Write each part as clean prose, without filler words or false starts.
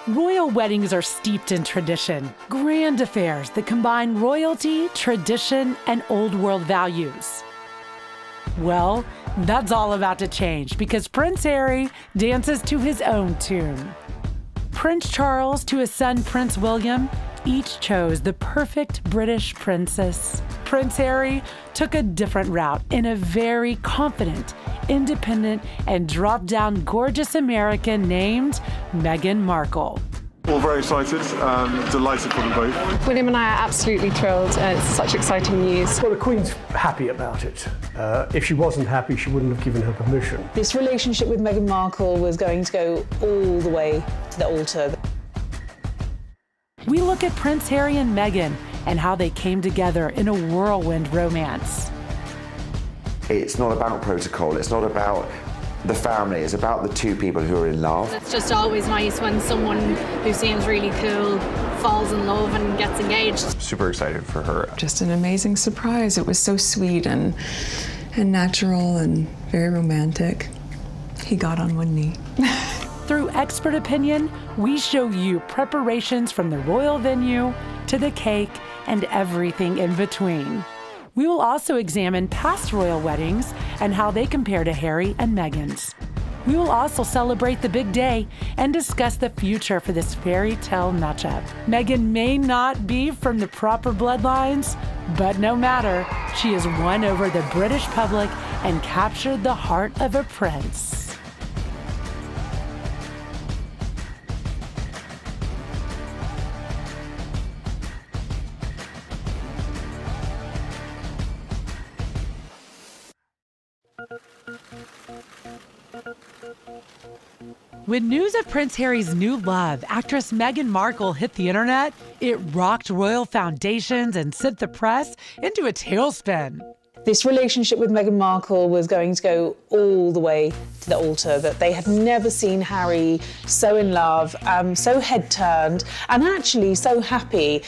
Royal weddings are steeped in tradition, grand affairs that combine royalty, tradition, and old world values. Well, that's all about to change because Prince Harry dances to his own tune. Prince Charles to his son Prince William each chose the perfect British princess. Prince Harry took a different route in a very confident, independent, and drop-down gorgeous American named Meghan Markle. All very excited, delighted for them both. William and I are absolutely thrilled. It's such exciting news. Well, the Queen's happy about it. If she wasn't happy, she wouldn't have given her permission. This relationship with Meghan Markle was going to go all the way to the altar. We look at Prince Harry and Meghan and how they came together in a whirlwind romance. It's not about protocol, it's not about the family, it's about the two people who are in love. It's just always nice when someone who seems really cool falls in love and gets engaged. Super excited for her. Just an amazing surprise. It was so sweet and natural and very romantic. He got on one knee. Through expert opinion, we show you preparations from the royal venue to the cake and everything in between. We will also examine past royal weddings and how they compare to Harry and Meghan's. We will also celebrate the big day and discuss the future for this fairy tale matchup. Meghan may not be from the proper bloodlines, but no matter, she has won over the British public and captured the heart of a prince. When news of Prince Harry's new love, actress Meghan Markle, hit the internet, it rocked royal foundations and sent the press into a tailspin. This relationship with Meghan Markle was going to go all the way to the altar, that they had never seen Harry so in love, so head-turned, and actually so happy.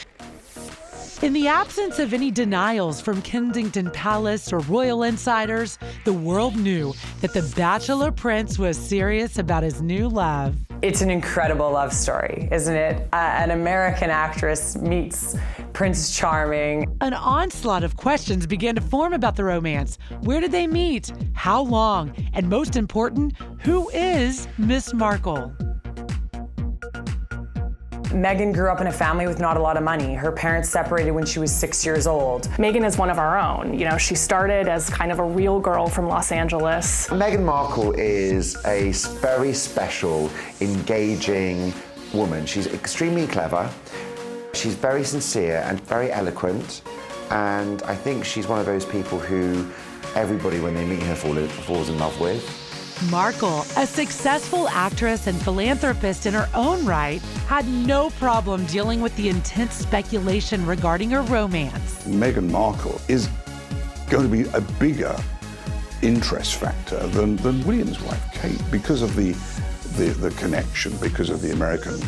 In the absence of any denials from Kensington Palace or royal insiders, the world knew that the bachelor prince was serious about his new love. It's an incredible love story, isn't it? An American actress meets Prince Charming. An onslaught of questions began to form about the romance. Where did they meet? How long? And most important, who is Miss Markle? Meghan grew up in a family with not a lot of money. Her parents separated when she was 6 years old. Meghan is one of our own. You know, she started as kind of a real girl from Los Angeles. Meghan Markle is a very special, engaging woman. She's extremely clever. She's very sincere and very eloquent. And I think she's one of those people who everybody, when they meet her, falls in love with. Markle, a successful actress and philanthropist in her own right, had no problem dealing with the intense speculation regarding her romance. Meghan Markle is going to be a bigger interest factor than William's wife, Kate, because of the connection, because of the American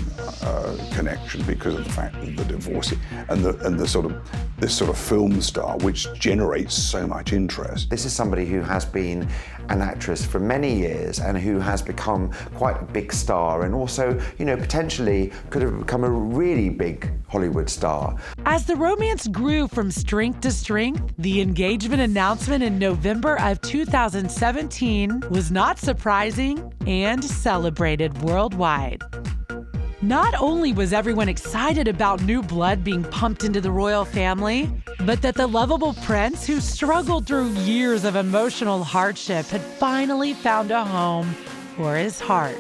connection, because of the fact that the divorce and this sort of film star, which generates so much interest. This is somebody who has been an actress for many years and who has become quite a big star, and also, you know, potentially could have become a really big Hollywood star. As the romance grew from strength to strength, the engagement announcement in November of 2017 was not surprising and celebrated worldwide. Not only was everyone excited about new blood being pumped into the royal family, but that the lovable prince, who struggled through years of emotional hardship, had finally found a home for his heart.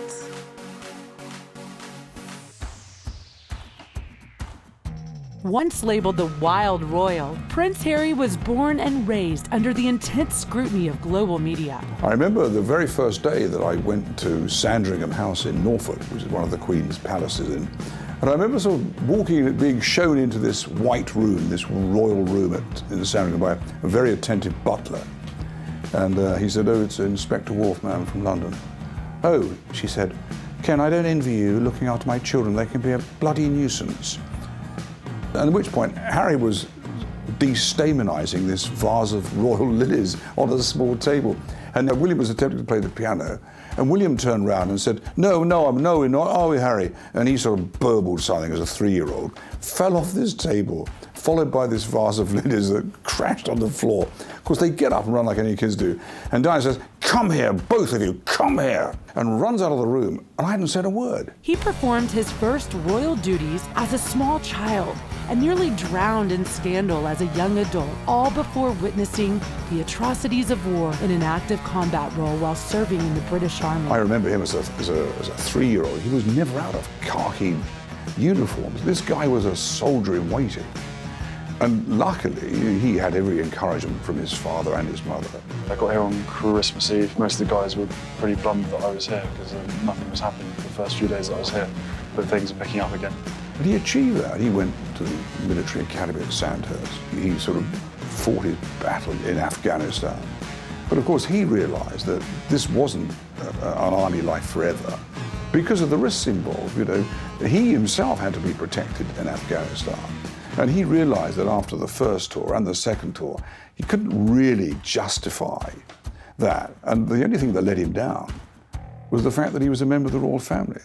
Once labeled the wild royal, Prince Harry was born and raised under the intense scrutiny of global media. I remember the very first day that I went to Sandringham House in Norfolk, which is one of the Queen's palaces and I remember sort of walking and being shown into this white room, this royal room in Sandringham by a very attentive butler. And he said, "Oh, it's Inspector Worf, ma'am, from London." "Oh," she said, "Ken, I don't envy you looking after my children. They can be a bloody nuisance." At which point, Harry was destamenizing this vase of royal lilies on a small table. And William was attempting to play the piano, and William turned around and said, no, we're not, are we, Harry? And he sort of burbled something as a 3-year-old, fell off this table, followed by this vase of lilies that crashed on the floor. Of course, they get up and run like any kids do. And Diana says, come here, both of you, come here, and runs out of the room, and I hadn't said a word. He performed his first royal duties as a small child and nearly drowned in scandal as a young adult, all before witnessing the atrocities of war in an active combat role while serving in the British Army. I remember him as a 3-year-old. He was never out of khaki uniforms. This guy was a soldier in waiting. And luckily, he had every encouragement from his father and his mother. I got here on Christmas Eve. Most of the guys were pretty bummed that I was here because nothing was happening for the first few days that I was here, but things are picking up again. But he achieved that. He went to the military academy at Sandhurst. He sort of fought his battle in Afghanistan. But of course, he realized that this wasn't an army life forever because of the risks involved. You know, he himself had to be protected in Afghanistan. And he realized that after the first tour and the second tour, he couldn't really justify that. And the only thing that let him down was the fact that he was a member of the royal family.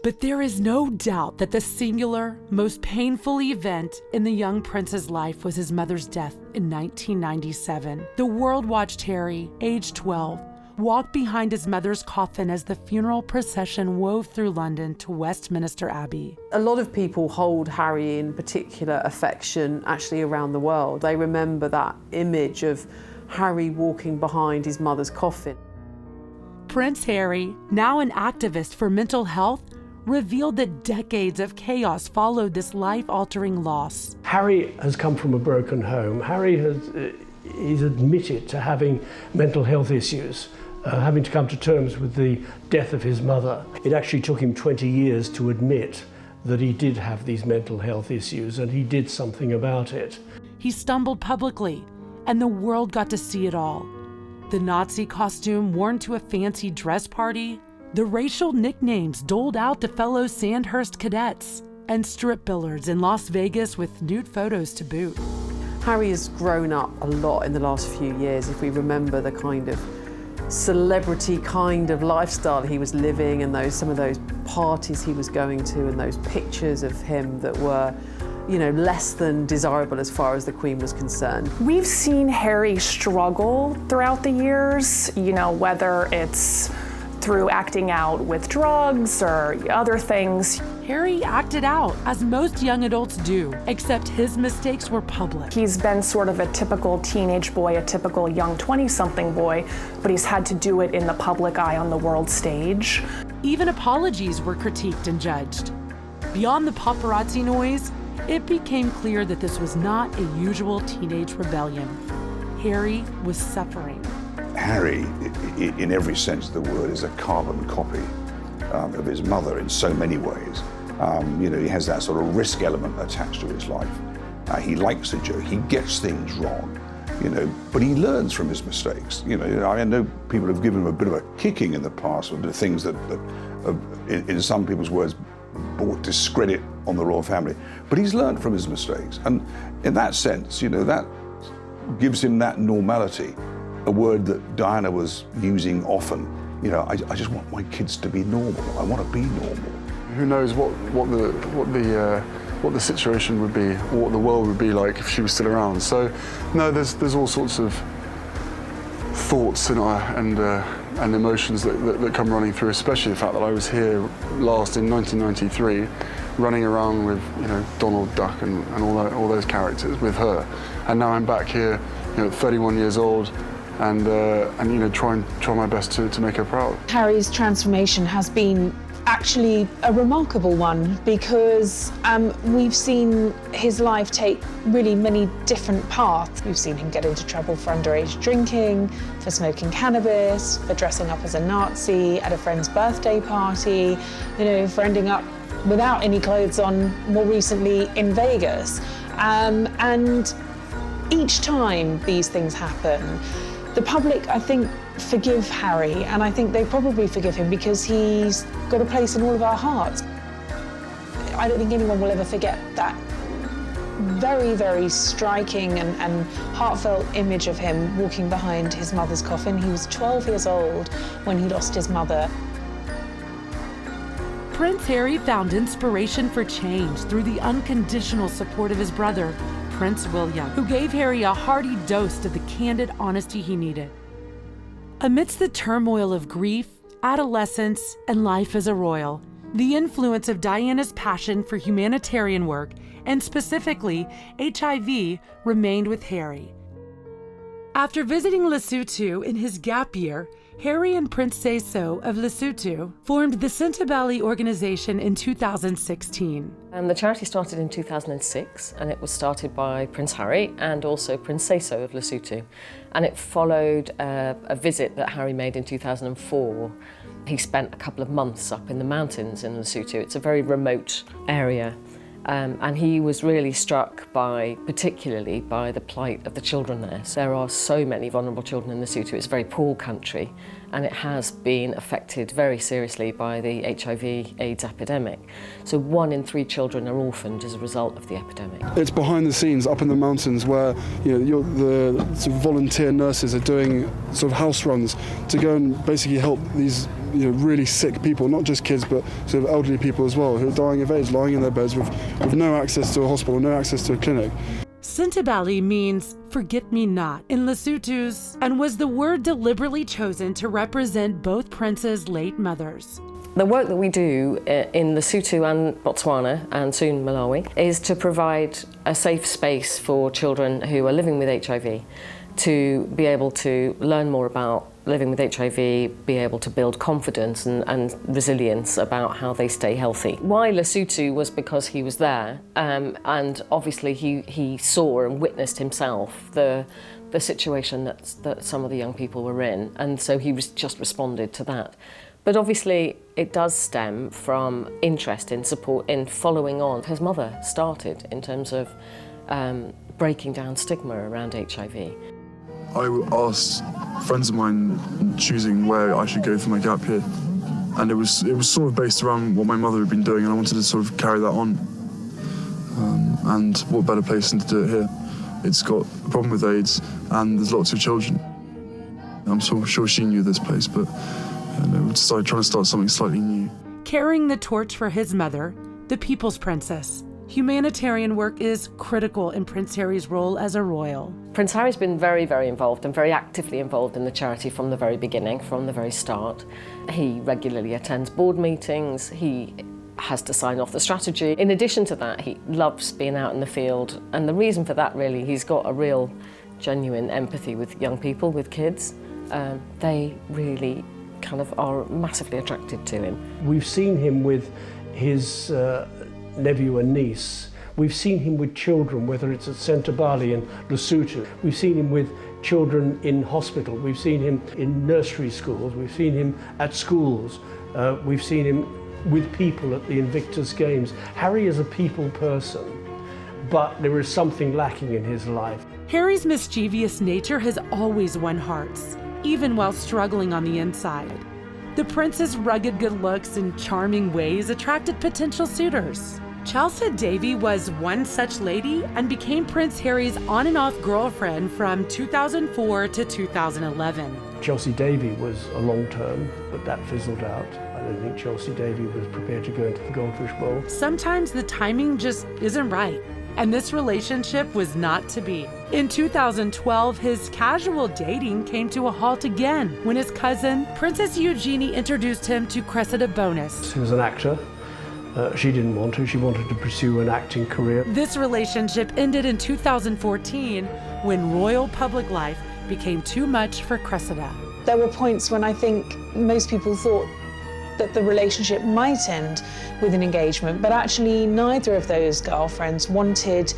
But there is no doubt that the singular, most painful event in the young prince's life was his mother's death in 1997. The world watched Harry, age 12, walk behind his mother's coffin as the funeral procession wove through London to Westminster Abbey. A lot of people hold Harry in particular affection actually around the world. They remember that image of Harry walking behind his mother's coffin. Prince Harry, now an activist for mental health, revealed that decades of chaos followed this life-altering loss. Harry has come from a broken home. Harry is admitted to having mental health issues, having to come to terms with the death of his mother. It actually took him 20 years to admit that he did have these mental health issues, and he did something about it. He stumbled publicly, and the world got to see it all. The Nazi costume worn to a fancy dress party, the racial nicknames doled out to fellow Sandhurst cadets, and strip billards in Las Vegas with nude photos to boot. Harry has grown up a lot in the last few years, if we remember the kind of celebrity kind of lifestyle he was living and some of those parties he was going to and those pictures of him that were, you know, less than desirable as far as the Queen was concerned. We've seen Harry struggle throughout the years, you know, whether it's through acting out with drugs or other things. Harry acted out, as most young adults do, except his mistakes were public. He's been sort of a typical teenage boy, a typical young 20-something boy, but he's had to do it in the public eye on the world stage. Even apologies were critiqued and judged. Beyond the paparazzi noise, it became clear that this was not a usual teenage rebellion. Harry was suffering. Harry, in every sense of the word, is a carbon copy of his mother in so many ways. You know, he has that sort of risk element attached to his life. He likes a joke, he gets things wrong, you know, but he learns from his mistakes. You know, I know people have given him a bit of a kicking in the past for the things that in some people's words, brought discredit on the royal family. But he's learned from his mistakes. And in that sense, you know, that gives him that normality. A word that Diana was using often. You know, I just want my kids to be normal. I want to be normal. Who knows what the situation would be, or what the world would be like if she was still around. So, no, there's all sorts of thoughts and emotions that come running through, especially the fact that I was here last in 1993, running around with, you know, Donald Duck and all those characters with her, and now I'm back here, you know, 31 years old. And you know, try my best to make her proud. Harry's transformation has been actually a remarkable one because we've seen his life take really many different paths. We've seen him get into trouble for underage drinking, for smoking cannabis, for dressing up as a Nazi at a friend's birthday party, you know, for ending up without any clothes on more recently in Vegas. And each time these things happen, the public, I think, forgive Harry, and I think they probably forgive him because he's got a place in all of our hearts. I don't think anyone will ever forget that very, very striking and heartfelt image of him walking behind his mother's coffin. He was 12 years old when he lost his mother. Prince Harry found inspiration for change through the unconditional support of his brother, Prince William, who gave Harry a hearty dose of the candid honesty he needed. Amidst the turmoil of grief, adolescence, and life as a royal, the influence of Diana's passion for humanitarian work, and specifically HIV, remained with Harry. After visiting Lesotho in his gap year, Harry and Prince Seeiso of Lesotho formed the Sintabali organization in 2016. The charity started in 2006, and it was started by Prince Harry and also Prince Seeiso of Lesotho. And it followed a visit that Harry made in 2004. He spent a couple of months up in the mountains in Lesotho. It's a very remote area. And he was really struck particularly by the plight of the children there. So there are so many vulnerable children in Lesotho. It's a very poor country, and it has been affected very seriously by the HIV/AIDS epidemic. So 1 in 3 children are orphaned as a result of the epidemic. It's behind the scenes up in the mountains where the sort of volunteer nurses are doing sort of house runs to go and basically help these really sick people, not just kids but sort of elderly people as well, who are dying of AIDS, lying in their beds with no access to a hospital, no access to a clinic. Sintabali means forget-me-not in Lesotho's, and was the word deliberately chosen to represent both Prince's late mothers. The work that we do in Lesotho and Botswana, and soon Malawi, is to provide a safe space for children who are living with HIV to be able to learn more about living with HIV, be able to build confidence and resilience about how they stay healthy. Why Lesotho was because he was there, and obviously he saw and witnessed himself the situation that some of the young people were in, and so he just responded to that. But obviously it does stem from interest in support in following on his mother started in terms of breaking down stigma around HIV. I asked friends of mine choosing where I should go for my gap year, and it was sort of based around what my mother had been doing, and I wanted to sort of carry that on. And what better place than to do it here? It's got a problem with AIDS, and there's lots of children. I'm sure she knew this place, but we decided trying to start something slightly new. Carrying the torch for his mother, the People's Princess, humanitarian work is critical in Prince Harry's role as a royal. Prince Harry's been very, very involved and very actively involved in the charity from the very beginning, from the very start. He regularly attends board meetings, he has to sign off the strategy. In addition to that, he loves being out in the field, and the reason for that really, he's got a real genuine empathy with young people, with kids. They really kind of are massively attracted to him. We've seen him with his nephew and niece. We've seen him with children, whether it's at Sintabali and Lesotho. We've seen him with children in hospital. We've seen him in nursery schools. We've seen him at schools. We've seen him with people at the Invictus Games. Harry is a people person, but there is something lacking in his life. Harry's mischievous nature has always won hearts, even while struggling on the inside. The prince's rugged good looks and charming ways attracted potential suitors. Chelsea Davy was one such lady and became Prince Harry's on and off girlfriend from 2004 to 2011. Chelsea Davy was a long term, but that fizzled out. I don't think Chelsea Davy was prepared to go into the Goldfish Bowl. Sometimes the timing just isn't right, and this relationship was not to be. In 2012, his casual dating came to a halt again when his cousin, Princess Eugenie, introduced him to Cressida Bonus. He was an actor. She didn't want to. She wanted to pursue an acting career. This relationship ended in 2014 when royal public life became too much for Cressida. There were points when I think most people thought that the relationship might end with an engagement, but actually neither of those girlfriends wanted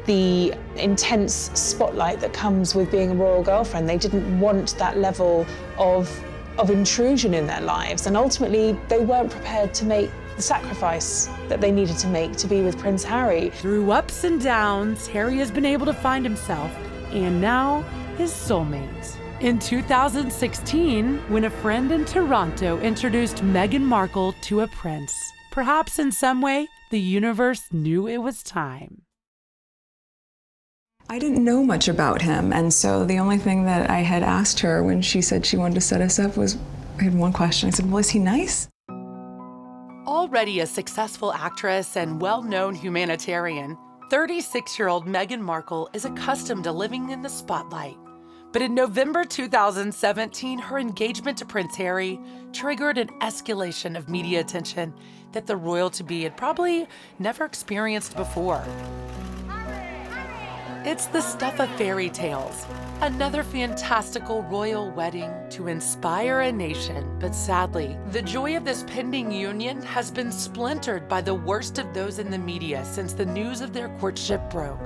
the intense spotlight that comes with being a royal girlfriend. They didn't want that level of intrusion in their lives, and ultimately they weren't prepared to make the sacrifice that they needed to make to be with Prince Harry. Through ups and downs, Harry has been able to find himself, and now his soulmate. In 2016, when a friend in Toronto introduced Meghan Markle to a prince, perhaps in some way, the universe knew it was time. I didn't know much about him, and so the only thing that I had asked her when she said she wanted to set us up was, I had one question. I said, well, is he nice? Already a successful actress and well-known humanitarian, 36-year-old Meghan Markle is accustomed to living in the spotlight. But in November 2017, her engagement to Prince Harry triggered an escalation of media attention that the royal-to-be had probably never experienced before. It's the stuff of fairy tales, another fantastical royal wedding to inspire a nation. But sadly, the joy of this pending union has been splintered by the worst of those in the media since the news of their courtship broke.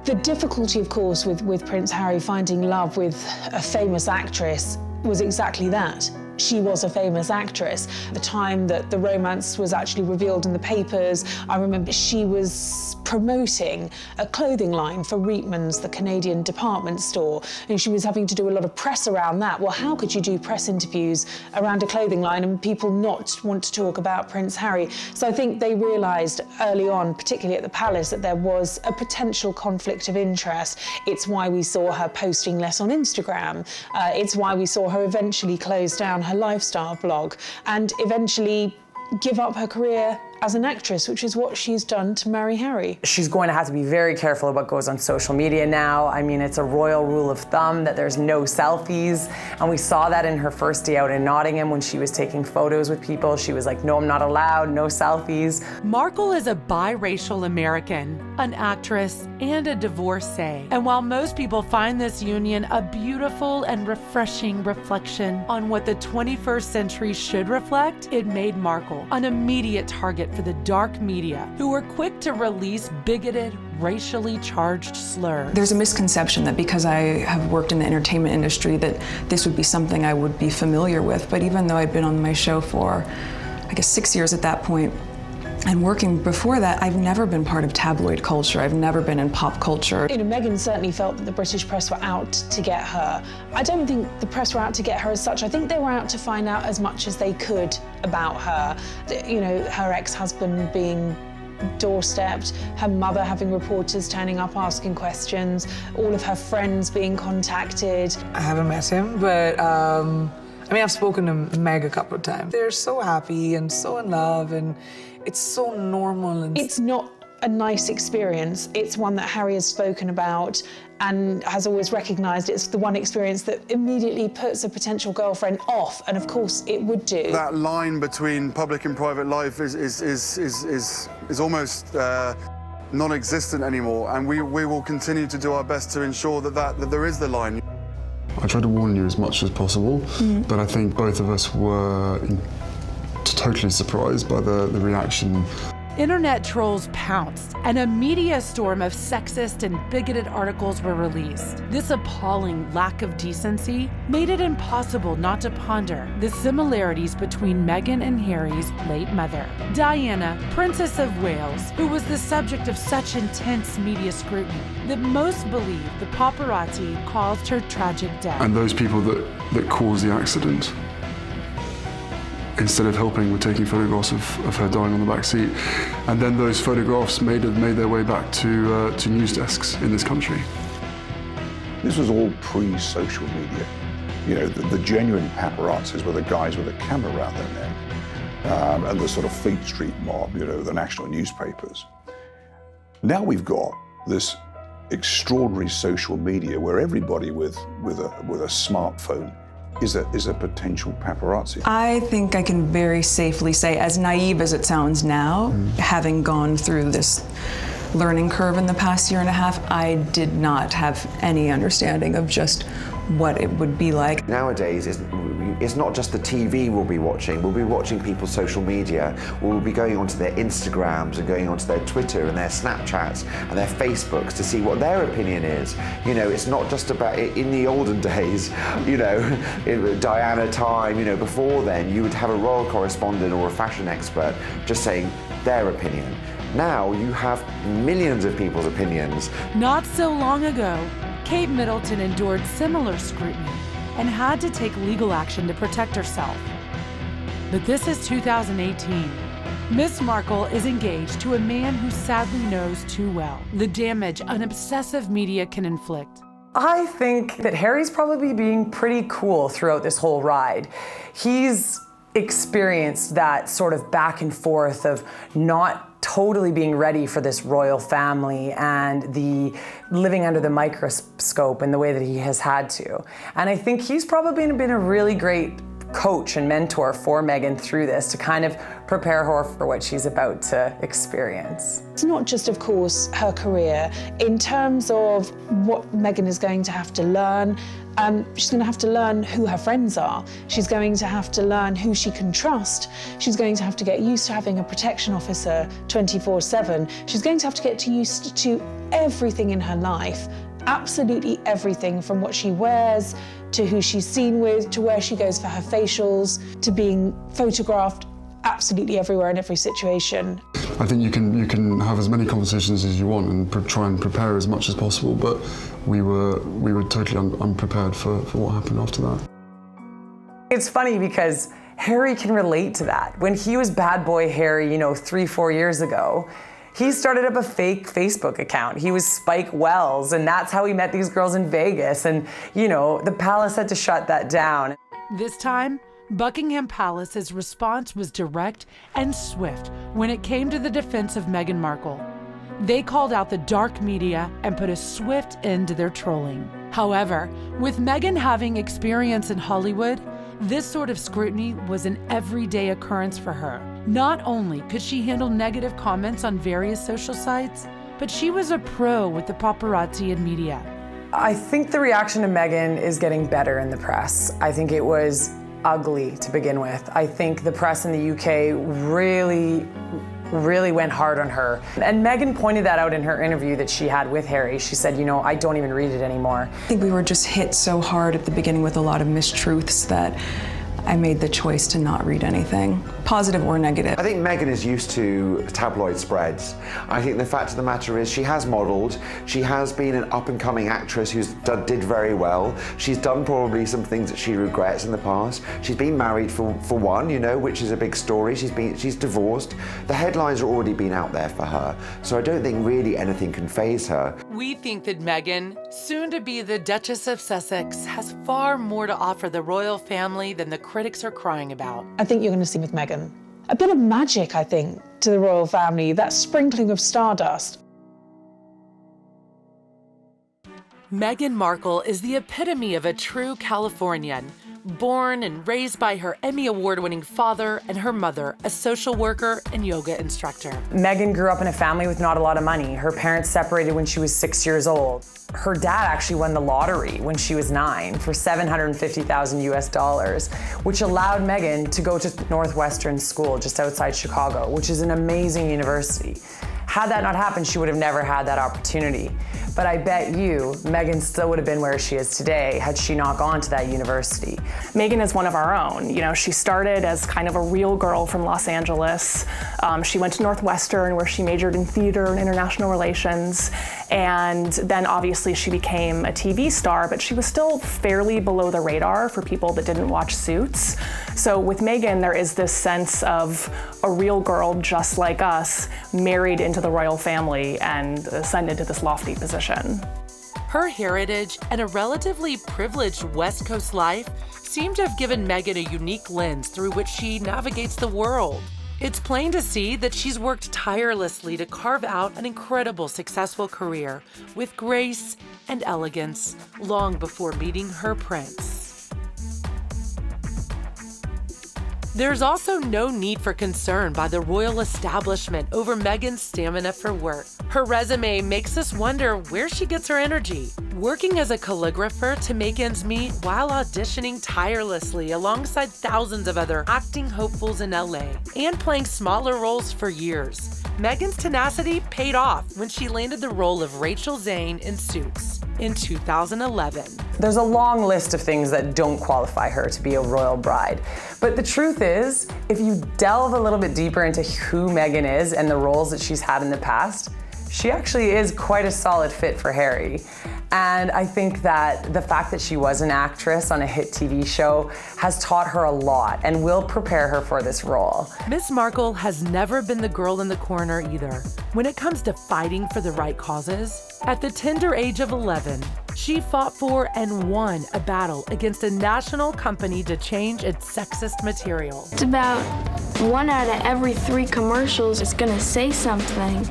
The difficulty, of course, with Prince Harry finding love with a famous actress was exactly that. She was a famous actress. The time that the romance was actually revealed in the papers, I remember she was promoting a clothing line for Reitman's, the Canadian department store, and she was having to do a lot of press around that. Well, how could you do press interviews around a clothing line and people not want to talk about Prince Harry? So I think they realised early on, particularly at the palace, that there was a potential conflict of interest. It's why we saw her posting less on Instagram. It's why we saw her eventually close down her lifestyle blog and eventually give up her career as an actress, which is what she's done to marry Harry. She's going to have to be very careful of what goes on social media now. I mean, it's a royal rule of thumb that there's no selfies, and we saw that in her first day out in Nottingham when she was taking photos with people. She was like, no, I'm not allowed, no selfies. Markle is a biracial American, an actress, and a divorcee. And while most people find this union a beautiful and refreshing reflection on what the 21st century should reflect, it made Markle an immediate target for the dark media, who were quick to release bigoted, racially charged slurs. There's a misconception that because I have worked in the entertainment industry that this would be something I would be familiar with, but even though I'd been on my show for, I guess, 6 years at that point, and working before that, I've never been part of tabloid culture. I've never been in pop culture. You know, Meghan certainly felt that the British press were out to get her. I don't think the press were out to get her as such. I think they were out to find out as much as they could about her. You know, her ex-husband being doorstepped, her mother having reporters turning up asking questions, all of her friends being contacted. I haven't met him, but I mean, I've spoken to Meg a couple of times. They're so happy and so in love, and it's so normal. And it's not a nice experience. It's one that Harry has spoken about and has always recognised. It's the one experience that immediately puts a potential girlfriend off, and of course it would do. That line between public and private life is almost non-existent anymore, and we will continue to do our best to ensure that there is the line. I tried to warn you as much as possible, but I think both of us were totally surprised by the reaction. Internet trolls pounced, and a media storm of sexist and bigoted articles were released. This appalling lack of decency made it impossible not to ponder the similarities between Meghan and Harry's late mother, Diana, Princess of Wales, who was the subject of such intense media scrutiny that most believe the paparazzi caused her tragic death. And those people that caused the accident, instead of helping with taking photographs of her dying on the back seat. And then those photographs made their way back to news desks in this country. This was all pre-social media. You know, the genuine paparazzis were the guys with a camera around their neck, and the sort of Fleet Street mob, you know, the national newspapers. Now we've got this extraordinary social media where everybody with a smartphone is a potential paparazzi. I think I can very safely say, as naive as it sounds now, having gone through this learning curve in the past year and a half, I did not have any understanding of just what it would be like. Nowadays, it's not just the TV we'll be watching people's social media. We'll be going onto their Instagrams and going onto their Twitter and their Snapchats and their Facebooks to see what their opinion is. You know, it's not just about, in the olden days, you know, in Diana time, you know, before then, you would have a royal correspondent or a fashion expert just saying their opinion. Now you have millions of people's opinions. Not so long ago, Kate Middleton endured similar scrutiny and had to take legal action to protect herself. But this is 2018, Miss Markle is engaged to a man who sadly knows too well the damage an obsessive media can inflict. I think that Harry's probably being pretty cool throughout this whole ride. He's experienced that sort of back and forth of not totally being ready for this royal family and the living under the microscope in the way that he has had to. And I think he's probably been a really great coach and mentor for Meghan through this to kind of prepare her for what she's about to experience. It's not just, of course, her career. In terms of what Meghan is going to have to learn, she's going to have to learn who her friends are. She's going to have to learn who she can trust. She's going to have to get used to having a protection officer 24/7. She's going to have to get used to everything in her life. Absolutely everything, from what she wears, to who she's seen with, to where she goes for her facials, to being photographed absolutely everywhere in every situation. I think you can have as many conversations as you want and try and prepare as much as possible, but we were totally unprepared for what happened after that. It's funny because Harry can relate to that. When he was bad boy Harry, 3-4 years ago, he started up a fake Facebook account. He was Spike Wells, and that's how he met these girls in Vegas. And, the palace had to shut that down. This time, Buckingham Palace's response was direct and swift when it came to the defense of Meghan Markle. They called out the dark media and put a swift end to their trolling. However, with Meghan having experience in Hollywood, this sort of scrutiny was an everyday occurrence for her. Not only could she handle negative comments on various social sites, but she was a pro with the paparazzi and media. I think the reaction to Meghan is getting better in the press. I think it was ugly to begin with. I think the press in the UK really went hard on her. And Meghan pointed that out in her interview that she had with Harry. She said, I don't even read it anymore. I think we were just hit so hard at the beginning with a lot of mistruths that I made the choice to not read anything, positive or negative. I think Meghan is used to tabloid spreads. I think the fact of the matter is she has modelled, she has been an up-and-coming actress who's did very well. She's done probably some things that she regrets in the past. She's been married for one, which is a big story. She's divorced. The headlines have already been out there for her, so I don't think really anything can faze her. We think that Meghan, soon to be the Duchess of Sussex, has far more to offer the royal family than the critics are crying about. I think you're going to see with Meghan a bit of magic, I think, to the royal family, that sprinkling of stardust. Meghan Markle is the epitome of a true Californian, born and raised by her Emmy Award-winning father and her mother, a social worker and yoga instructor. Meghan grew up in a family with not a lot of money. Her parents separated when she was 6 years old. Her dad actually won the lottery when she was 9 for $750,000 US, which allowed Meghan to go to Northwestern School just outside Chicago, which is an amazing university. Had that not happened, she would have never had that opportunity. But I bet you, Meghan still would have been where she is today had she not gone to that university. Meghan is one of our own. She started as kind of a real girl from Los Angeles. She went to Northwestern, where she majored in theater and international relations. And then obviously she became a TV star, but she was still fairly below the radar for people that didn't watch Suits. So with Meghan, there is this sense of a real girl just like us, married into the royal family and ascended to this lofty position. Her heritage and a relatively privileged West Coast life seem to have given Meghan a unique lens through which she navigates the world. It's plain to see that she's worked tirelessly to carve out an incredible successful career with grace and elegance long before meeting her prince. There's also no need for concern by the royal establishment over Meghan's stamina for work. Her resume makes us wonder where she gets her energy. Working as a calligrapher to make ends meet while auditioning tirelessly alongside thousands of other acting hopefuls in LA and playing smaller roles for years. Meghan's tenacity paid off when she landed the role of Rachel Zane in Suits in 2011. There's a long list of things that don't qualify her to be a royal bride. But the truth is, if you delve a little bit deeper into who Meghan is and the roles that she's had in the past, she actually is quite a solid fit for Harry. And I think that the fact that she was an actress on a hit TV show has taught her a lot and will prepare her for this role. Miss Markle has never been the girl in the corner either. When it comes to fighting for the right causes, at the tender age of 11, she fought for and won a battle against a national company to change its sexist material. It's about 1 out of every 3 commercials is gonna say something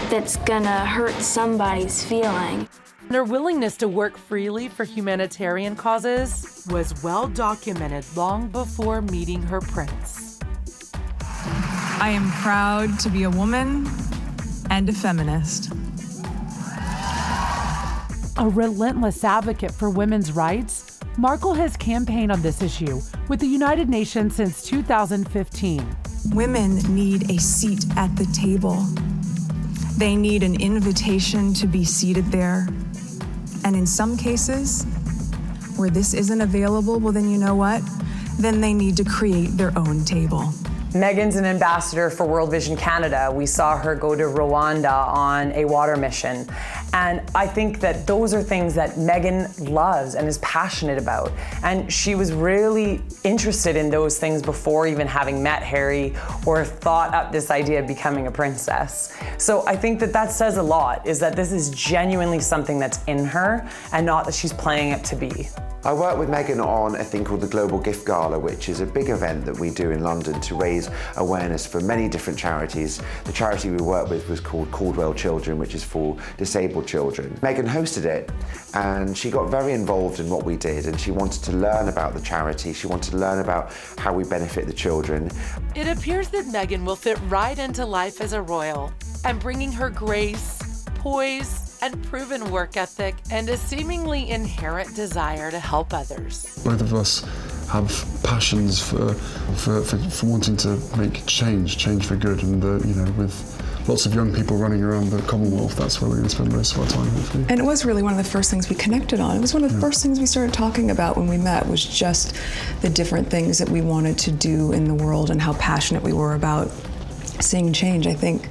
that's gonna hurt somebody's feeling. Her willingness to work freely for humanitarian causes was well documented long before meeting her prince. I am proud to be a woman and a feminist. A relentless advocate for women's rights, Markle has campaigned on this issue with the United Nations since 2015. Women need a seat at the table. They need an invitation to be seated there. And in some cases, where this isn't available, well then you know what? Then they need to create their own table. Meghan's an ambassador for World Vision Canada. We saw her go to Rwanda on a water mission. And I think that those are things that Meghan loves and is passionate about. And she was really interested in those things before even having met Harry or thought up this idea of becoming a princess. So I think that that says a lot, is that this is genuinely something that's in her and not that she's playing it to be. I work with Meghan on a thing called the Global Gift Gala, which is a big event that we do in London to raise awareness for many different charities. The charity we work with was called Caldwell Children, which is for disabled children. Meghan hosted it, and she got very involved in what we did, and she wanted to learn about the charity. She wanted to learn about how we benefit the children. It appears that Meghan will fit right into life as a royal, and bringing her grace, poise, and proven work ethic, and a seemingly inherent desire to help others. Both of us have passions for wanting to make change for good, and you know, with lots of young people running around the Commonwealth, that's where we're going to spend most of our time, hopefully. And it was really one of the first things we connected on. It was one of the first things we started talking about when we met, was just the different things that we wanted to do in the world and how passionate we were about seeing change, I think.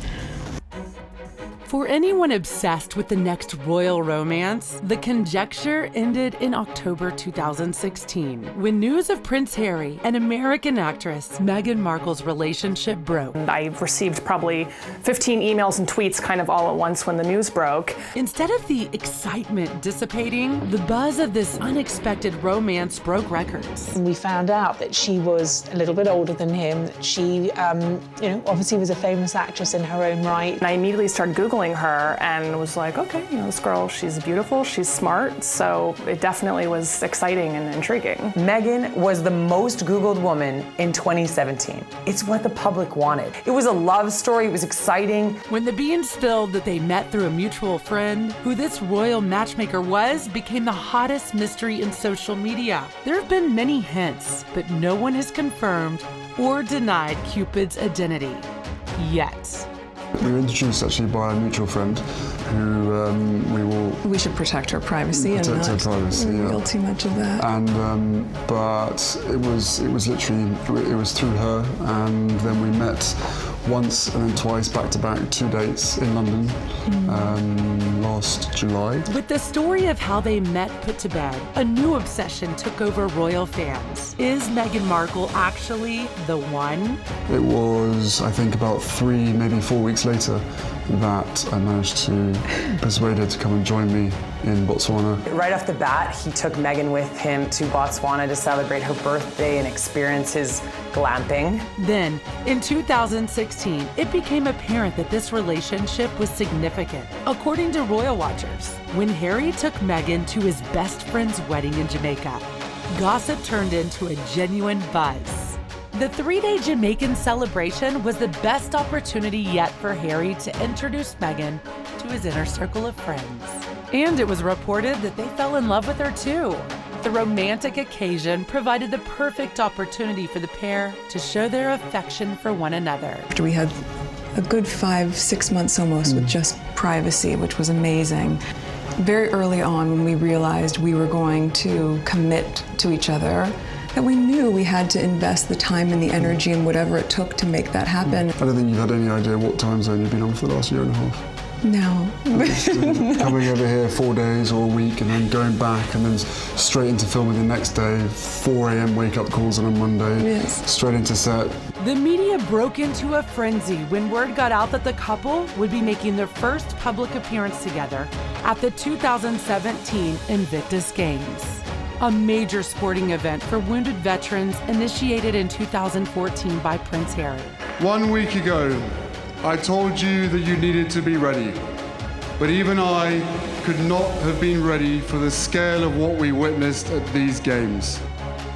For anyone obsessed with the next royal romance, the conjecture ended in October 2016, when news of Prince Harry and American actress Meghan Markle's relationship broke. I received probably 15 emails and tweets kind of all at once when the news broke. Instead of the excitement dissipating, the buzz of this unexpected romance broke records. We found out that she was a little bit older than him, that she, obviously was a famous actress in her own right. And I immediately started Googling her and was like, okay, this girl, she's beautiful, she's smart, so it definitely was exciting and intriguing. Meghan was the most Googled woman in 2017. It's what the public wanted. It was a love story, it was exciting. When the beans spilled that they met through a mutual friend, who this royal matchmaker was became the hottest mystery in social media. There have been many hints, but no one has confirmed or denied Cupid's identity yet. We were introduced actually by a mutual friend who we should protect her privacy and not reveal too much of that. And but it was literally through her, and then we met once and then twice back to back, 2 dates in London last July. With the story of how they met put to bed, a new obsession took over royal fans. Is Meghan Markle actually the one? It was, I think, about 3, maybe 4 weeks later that I managed to persuade her to come and join me in Botswana. Right off the bat, he took Meghan with him to Botswana to celebrate her birthday and experience his glamping. Then, in 2016, it became apparent that this relationship was significant, according to Royal Watchers, when Harry took Meghan to his best friend's wedding in Jamaica. Gossip turned into a genuine buzz. The 3-day Jamaican celebration was the best opportunity yet for Harry to introduce Meghan to his inner circle of friends. And it was reported that they fell in love with her too. The romantic occasion provided the perfect opportunity for the pair to show their affection for one another. We had a good 5-6 months almost with just privacy, which was amazing. Very early on, when we realized we were going to commit to each other, that we knew we had to invest the time and the energy and whatever it took to make that happen. I don't think you've had any idea what time zone you've been on for the last year and a half. No. Coming over here 4 days or a week and then going back and then straight into filming the next day, 4 a.m. wake-up calls on a Monday, yes. Straight into set. The media broke into a frenzy when word got out that the couple would be making their first public appearance together at the 2017 Invictus Games, a major sporting event for wounded veterans initiated in 2014 by Prince Harry. 1 week ago, I told you that you needed to be ready, but even I could not have been ready for the scale of what we witnessed at these games.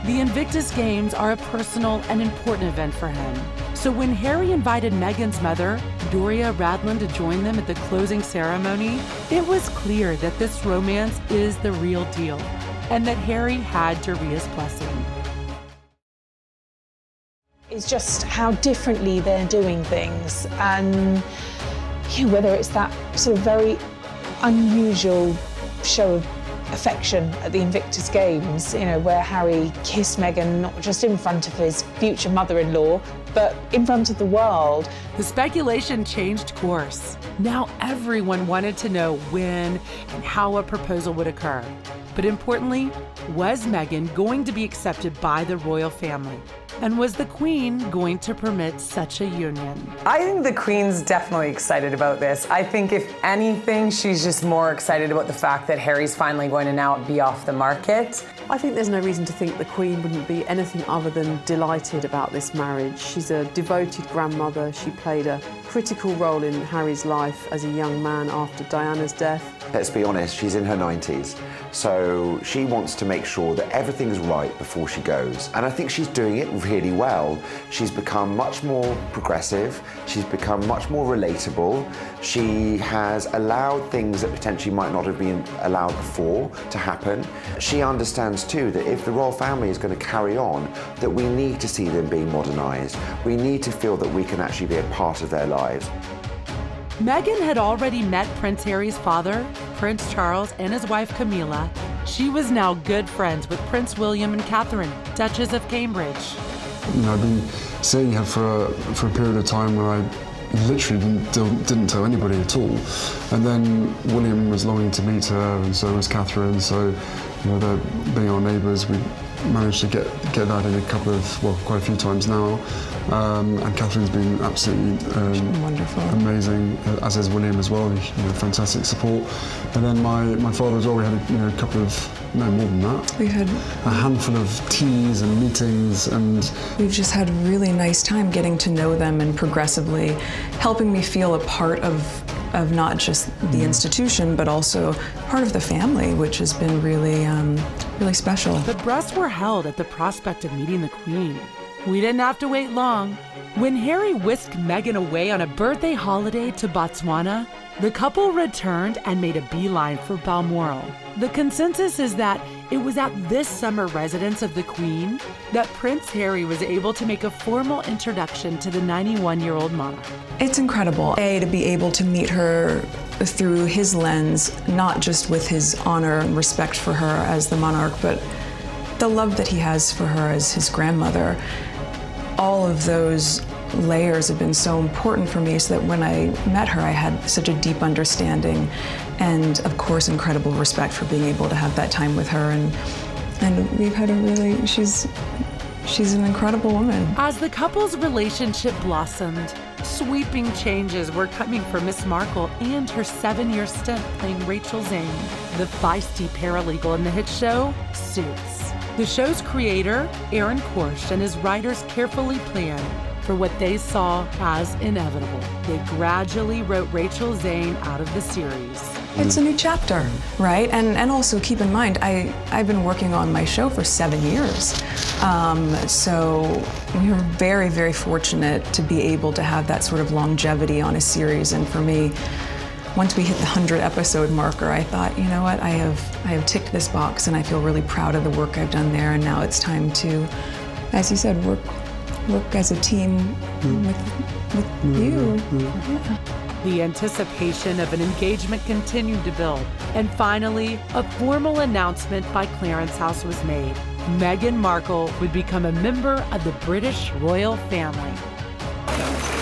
The Invictus Games are a personal and important event for him. So when Harry invited Meghan's mother, Doria Radland, to join them at the closing ceremony, it was clear that this romance is the real deal and that Harry had Doria's blessing. It's just how differently they're doing things, and whether it's that sort of very unusual show of affection at the Invictus Games, where Harry kissed Meghan not just in front of his future mother-in-law, but in front of the world. The speculation changed course. Now everyone wanted to know when and how a proposal would occur. But importantly, was Meghan going to be accepted by the royal family? And was the Queen going to permit such a union? I think the Queen's definitely excited about this. I think if anything, she's just more excited about the fact that Harry's finally going to now be off the market. I think there's no reason to think the Queen wouldn't be anything other than delighted about this marriage. She's a devoted grandmother. She played a critical role in Harry's life as a young man after Diana's death. Let's be honest, she's in her 90s, so she wants to make sure that everything's right before she goes. And I think she's doing it really well. She's become much more progressive, she's become much more relatable, she has allowed things that potentially might not have been allowed before to happen. She understands too that if the royal family is going to carry on, that we need to see them being modernised. We need to feel that we can actually be a part of their lives. Meghan had already met Prince Harry's father, Prince Charles, and his wife Camilla. She was now good friends with Prince William and Catherine, Duchess of Cambridge. I've been seeing her for a period of time when I literally didn't tell anybody at all. And then William was longing to meet her, and so was Catherine. So, they're being our neighbours, we managed to get that in quite a few times now. And Catherine's been absolutely wonderful, amazing, as has William as well. Fantastic support. And then my father as well. We had a couple of, no more than that. We had a handful of teas and meetings, and we've just had a really nice time getting to know them and progressively helping me feel a part of not just the institution, but also part of the family, which has been really, really special. The breaths were held at the prospect of meeting the Queen. We didn't have to wait long. When Harry whisked Meghan away on a birthday holiday to Botswana, the couple returned and made a beeline for Balmoral. The consensus is that it was at this summer residence of the Queen that Prince Harry was able to make a formal introduction to the 91-year-old monarch. It's incredible, to be able to meet her through his lens, not just with his honor and respect for her as the monarch, but the love that he has for her as his grandmother. All of those layers have been so important for me, so that when I met her, I had such a deep understanding and, of course, incredible respect for being able to have that time with her. And we've had she's an incredible woman. As the couple's relationship blossomed, sweeping changes were coming for Miss Markle and her 7-year stint playing Rachel Zane, the feisty paralegal in the hit show Suits. The show's creator, Aaron Korsh, and his writers carefully planned for what they saw as inevitable. They gradually wrote Rachel Zane out of the series. It's a new chapter, right? And also keep in mind, I've been working on my show for 7 years. So we were very, very fortunate to be able to have that sort of longevity on a series. And for me, once we hit the 100 episode marker, I thought, you know what, I have ticked this box, and I feel really proud of the work I've done there. And now it's time to, as you said, work as a team with you. Yeah. The anticipation of an engagement continued to build, and finally, a formal announcement by Clarence House was made. Meghan Markle would become a member of the British royal family.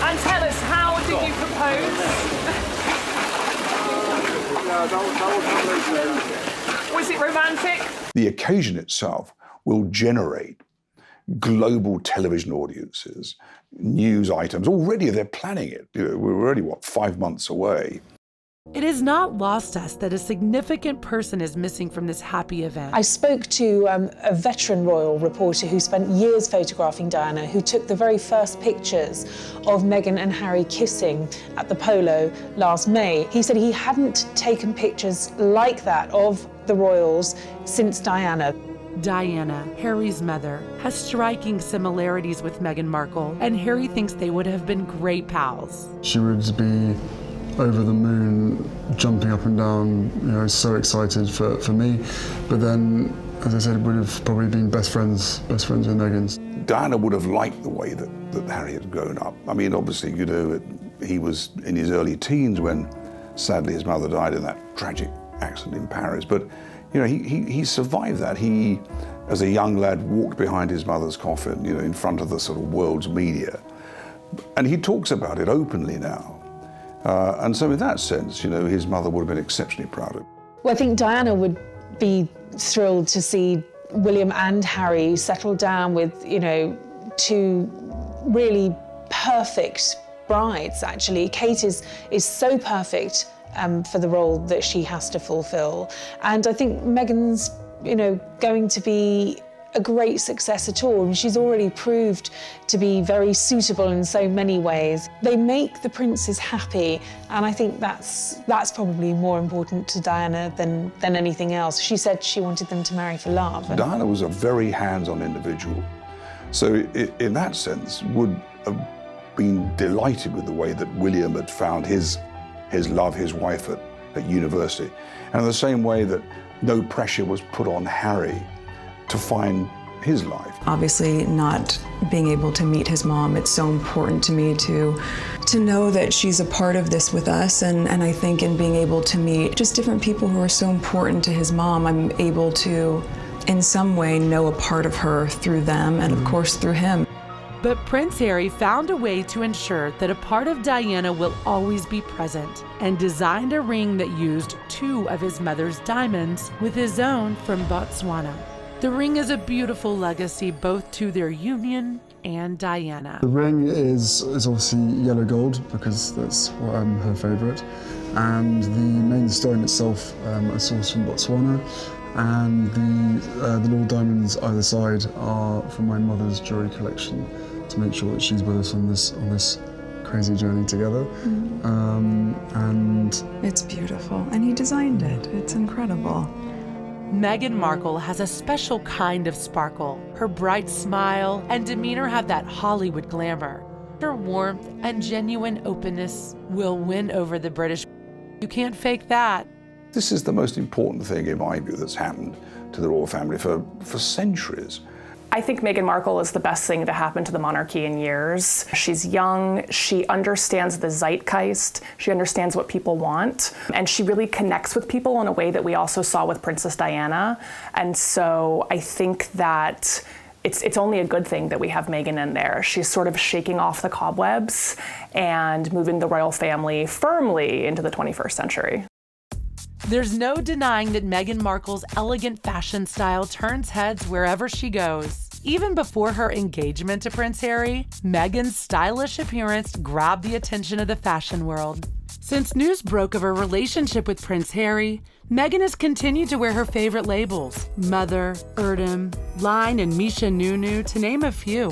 And tell us, how did you propose? Was it romantic? The occasion itself will generate global television audiences, news items. Already they're planning it. We're already, 5 months away. It is not lost us that a significant person is missing from this happy event. I spoke to a veteran royal reporter who spent years photographing Diana, who took the very first pictures of Meghan and Harry kissing at the polo last May. He said he hadn't taken pictures like that of the royals since Diana. Diana, Harry's mother, has striking similarities with Meghan Markle, and Harry thinks they would have been great pals. She would be over the moon, jumping up and down, so excited for me. But then, as I said, would have probably been best friends with Meghan's. Diana would have liked the way that Harry had grown up. I mean, obviously, he was in his early teens when, sadly, his mother died in that tragic accident in Paris. But, he survived that. He, as a young lad, walked behind his mother's coffin, in front of the sort of world's media. And he talks about it openly now. And so in that sense, his mother would have been exceptionally proud of him. Well, I think Diana would be thrilled to see William and Harry settle down with, two really perfect brides, actually. Kate is so perfect for the role that she has to fulfill. And I think Meghan's, going to be a great success at all. And she's already proved to be very suitable in so many ways. They make the princes happy, and I think that's probably more important to Diana than anything else. She said she wanted them to marry for love. Diana was a very hands-on individual. So in that sense, would have been delighted with the way that William had found his love, his wife at university. And in the same way that no pressure was put on Harry to find his life. Obviously, not being able to meet his mom, it's so important to me to know that she's a part of this with us, and I think in being able to meet just different people who are so important to his mom, I'm able to, in some way, know a part of her through them and, of course, through him. But Prince Harry found a way to ensure that a part of Diana will always be present, and designed a ring that used 2 of his mother's diamonds with his own from Botswana. The ring is a beautiful legacy both to their union and Diana. The ring is obviously yellow gold because that's her favourite, and the main stone itself I sourced from Botswana, and the little diamonds either side are from my mother's jewellery collection to make sure that she's with us on this crazy journey together. And it's beautiful, and he designed it. It's incredible. Meghan Markle has a special kind of sparkle. Her bright smile and demeanor have that Hollywood glamour. Her warmth and genuine openness will win over the British. You can't fake that. This is the most important thing, in my view, that's happened to the royal family for centuries. I think Meghan Markle is the best thing to happen to the monarchy in years. She's young, she understands the zeitgeist, she understands what people want, and she really connects with people in a way that we also saw with Princess Diana. And so I think that it's only a good thing that we have Meghan in there. She's sort of shaking off the cobwebs and moving the royal family firmly into the 21st century. There's no denying that Meghan Markle's elegant fashion style turns heads wherever she goes. Even before her engagement to Prince Harry, Meghan's stylish appearance grabbed the attention of the fashion world. Since news broke of her relationship with Prince Harry, Meghan has continued to wear her favorite labels: Mother, Erdem, Line, and Misha Nunu, to name a few.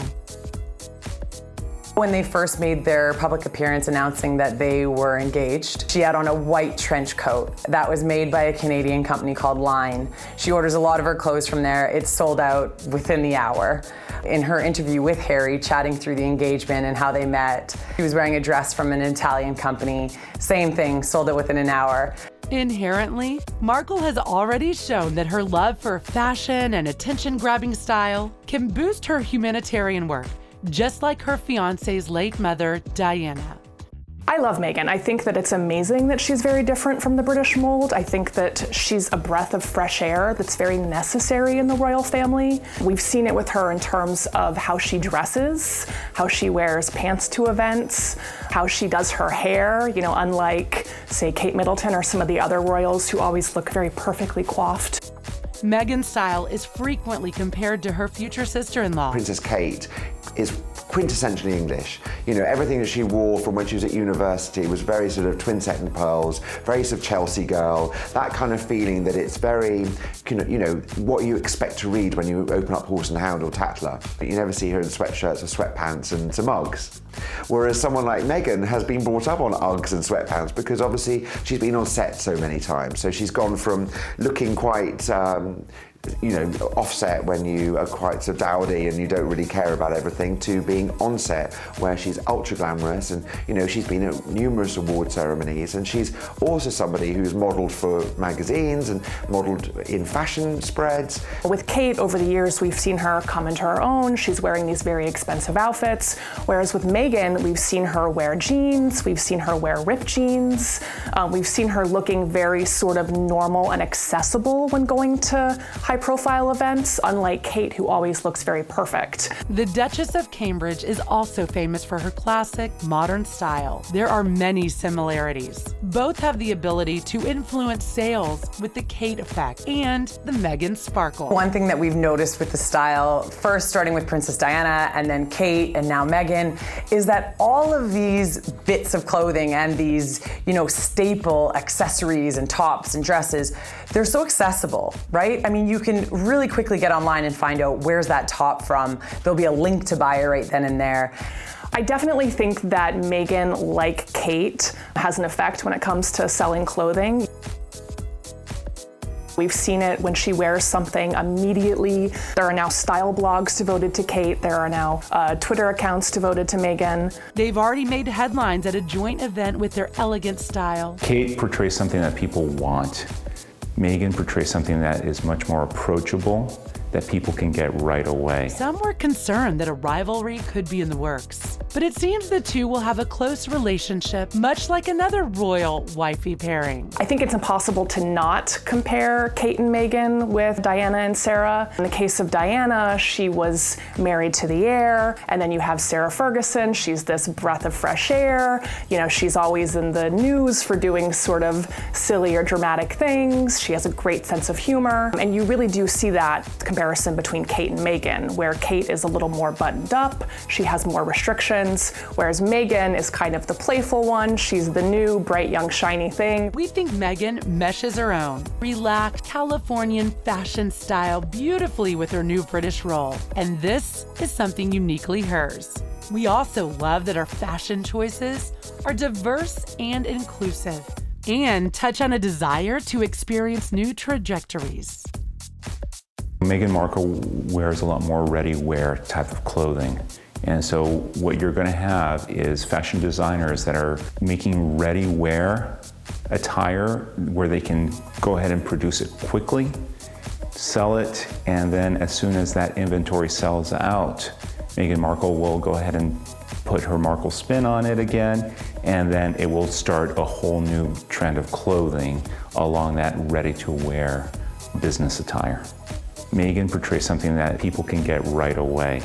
When they first made their public appearance announcing that they were engaged, she had on a white trench coat that was made by a Canadian company called Line. She orders a lot of her clothes from there. It's sold out within the hour. In her interview with Harry, chatting through the engagement and how they met, she was wearing a dress from an Italian company. Same thing, sold it within an hour. Inherently, Markle has already shown that her love for fashion and attention-grabbing style can boost her humanitarian work, just like her fiancé's late mother, Diana. I love Meghan. I think that it's amazing that she's very different from the British mold. I think that she's a breath of fresh air that's very necessary in the royal family. We've seen it with her in terms of how she dresses, how she wears pants to events, how she does her hair, you know, unlike, say, Kate Middleton or some of the other royals who always look very perfectly coiffed. Meghan's style is frequently compared to her future sister-in-law. Princess Kate is quintessentially English. You know, everything that she wore from when she was at university was very sort of twin set and pearls, very sort of Chelsea girl, that kind of feeling that it's very, you know, what you expect to read when you open up Horse and Hound or Tatler. You never see her in sweatshirts or sweatpants and some Uggs. Whereas someone like Meghan has been brought up on Uggs and sweatpants because obviously she's been on set so many times. So she's gone from looking quite, you know, offset when you are quite so dowdy and you don't really care about everything, to being on set where she's ultra glamorous, and you know, she's been at numerous award ceremonies, and she's also somebody who's modelled for magazines and modelled in fashion spreads. With Kate, over the years, we've seen her come into her own. She's wearing these very expensive outfits, whereas with Meghan, we've seen her wear jeans, we've seen her wear ripped jeans, we've seen her looking very sort of normal and accessible when going to high-profile events, unlike Kate, who always looks very perfect. The Duchess of Cambridge is also famous for her classic, modern style. There are many similarities. Both have the ability to influence sales with the Kate effect and the Meghan sparkle. One thing that we've noticed with the style, first starting with Princess Diana and then Kate and now Meghan, is that all of these bits of clothing and these, you know, staple accessories and tops and dresses, they're so accessible, right? I mean, you can really quickly get online and find out where's that top from. There'll be a link to buy it right then and there. I definitely think that Meghan, like Kate, has an effect when it comes to selling clothing. We've seen it when she wears something immediately. There are now style blogs devoted to Kate. There are now Twitter accounts devoted to Meghan. They've already made headlines at a joint event with their elegant style. Kate portrays something that people want. Meghan portrays something that is much more approachable, that people can get right away. Some were concerned that a rivalry could be in the works, but it seems the two will have a close relationship, much like another royal wifey pairing. I think it's impossible to not compare Kate and Meghan with Diana and Sarah. In the case of Diana, she was married to the heir, and then you have Sarah Ferguson. She's this breath of fresh air. You know, she's always in the news for doing sort of silly or dramatic things. She has a great sense of humor, and you really do see that comparison between Kate and Meghan, where Kate is a little more buttoned up, she has more restrictions, whereas Meghan is kind of the playful one. She's the new, bright, young, shiny thing. We think Meghan meshes her own relaxed Californian fashion style beautifully with her new British role, and this is something uniquely hers. We also love that our fashion choices are diverse and inclusive, and touch on a desire to experience new trajectories. Meghan Markle wears a lot more ready-wear type of clothing. And so what you're going to have is fashion designers that are making ready-wear attire where they can go ahead and produce it quickly, sell it, and then as soon as that inventory sells out, Meghan Markle will go ahead and put her Markle spin on it again, and then it will start a whole new trend of clothing along that ready-to-wear business attire. Meghan portrays something that people can get right away.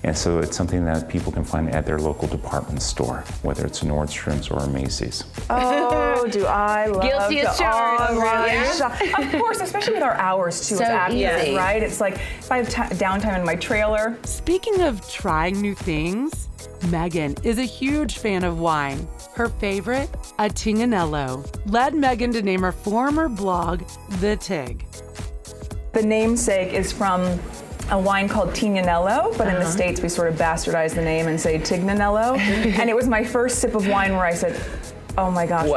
And so it's something that people can find at their local department store, whether it's Nordstrom's or Macy's. Oh, do I love Guilty as charged. online shop. Of course, especially with our hours too. So it's accurate, easy. right? It's like if I have downtime in my trailer. Speaking of trying new things, Meghan is a huge fan of wine. Her favorite, a Tignanello, led Meghan to name her former blog, The Tig. The namesake is from a wine called Tignanello, but in the States we sort of bastardize the name and say Tignanello. And it was my first sip of wine where I said, oh my gosh,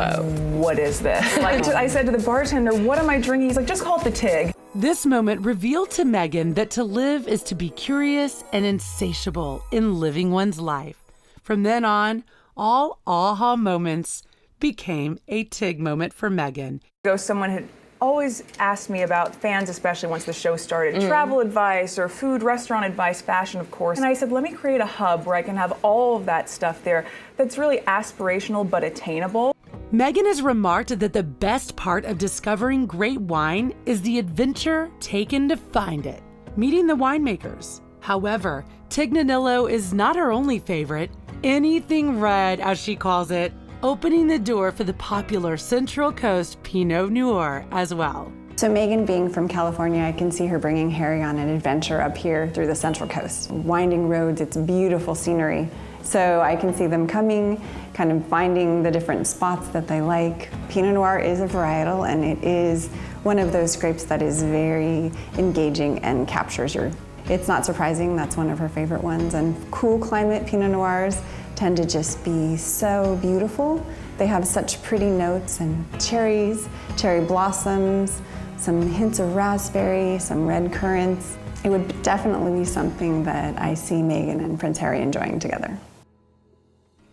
what is this? Like I said to the bartender, what am I drinking? He's like, just call it the Tig. This moment revealed to Meghan that to live is to be curious and insatiable in living one's life. From then on, all aha moments became a Tig moment for Meghan. Someone had always asked me about, fans especially once the show started, travel advice or food, restaurant advice, fashion of course. And I said, let me create a hub where I can have all of that stuff there that's really aspirational but attainable. Meghan has remarked that the best part of discovering great wine is the adventure taken to find it, meeting the winemakers. However, Tignanillo is not her only favorite. Anything red, as she calls it, opening the door for the popular Central Coast Pinot Noir as well. So Meghan being from California, I can see her bringing Harry on an adventure up here through the Central Coast. Winding roads, it's beautiful scenery. So I can see them coming, kind of finding the different spots that they like. Pinot Noir is a varietal, and it is one of those grapes that is very engaging and captures your. It's not surprising, that's one of her favorite ones. And cool climate Pinot Noirs tend to just be so beautiful. They have such pretty notes and cherries, cherry blossoms, some hints of raspberry, some red currants. It would definitely be something that I see Meghan and Prince Harry enjoying together.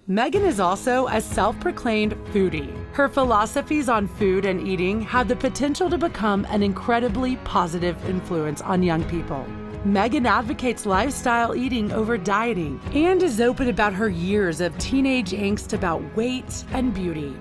Meghan is also a self-proclaimed foodie. Her philosophies on food and eating have the potential to become an incredibly positive influence on young people. Meghan advocates lifestyle eating over dieting and is open about her years of teenage angst about weight and beauty.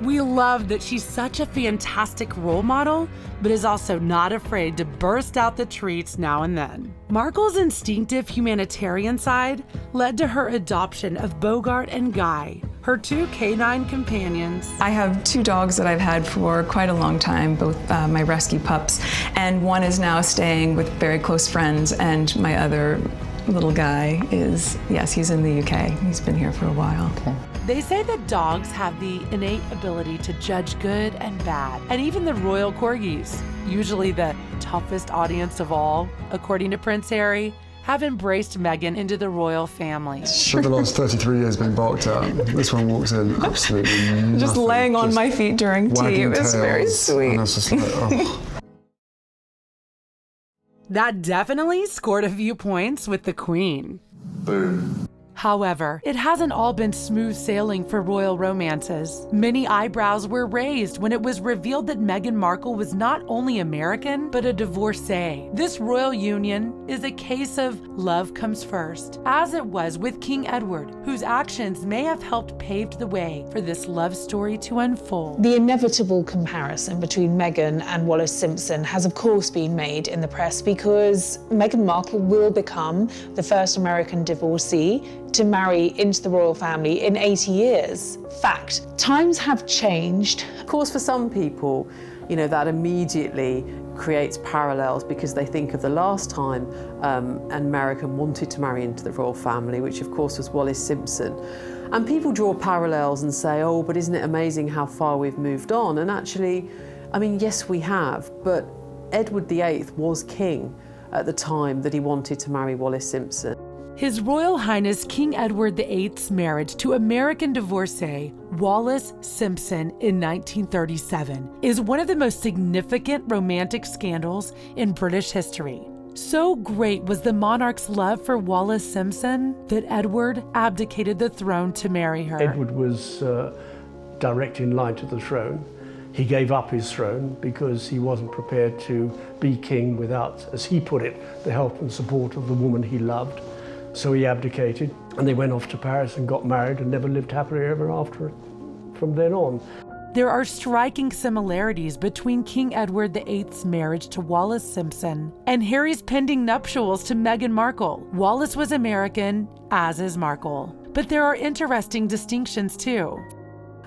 We love that she's such a fantastic role model, but is also not afraid to burst out the treats now and then. Markle's instinctive humanitarian side led to her adoption of Bogart and Guy, her two canine companions. I have two dogs that I've had for quite a long time, both my rescue pups, and one is now staying with very close friends, and my other little guy is, yes, he's in the UK. He's been here for a while. Okay. They say that dogs have the innate ability to judge good and bad, and even the royal corgis, usually the toughest audience of all, according to Prince Harry, have embraced Meghan into the royal family. For the last 33 years being barked at, this one walks in absolutely nothing. Just laying on my feet during tea. It was very sweet. And I was just like, oh. That definitely scored a few points with the Queen. Boom. However, it hasn't all been smooth sailing for royal romances. Many eyebrows were raised when it was revealed that Meghan Markle was not only American, but a divorcee. This royal union is a case of love comes first, as it was with King Edward, whose actions may have helped pave the way for this love story to unfold. The inevitable comparison between Meghan and Wallis Simpson has of course been made in the press because Meghan Markle will become the first American divorcee to marry into the royal family in 80 years. Fact. Times have changed. Of course, for some people, you know, that immediately creates parallels because they think of the last time an American wanted to marry into the royal family, which of course was Wallis Simpson. And people draw parallels and say, oh, but isn't it amazing how far we've moved on? And actually, I mean, yes, we have, but Edward VIII was king at the time that he wanted to marry Wallis Simpson. His Royal Highness King Edward VIII's marriage to American divorcee Wallis Simpson in 1937 is one of the most significant romantic scandals in British history. So great was the monarch's love for Wallis Simpson that Edward abdicated the throne to marry her. Edward was direct in line to the throne. He gave up his throne because he wasn't prepared to be king without, as he put it, the help and support of the woman he loved. So he abdicated, and they went off to Paris and got married and never lived happily ever after from then on. There are striking similarities between King Edward VIII's marriage to Wallis Simpson and Harry's pending nuptials to Meghan Markle. Wallis was American, as is Markle. But there are interesting distinctions too.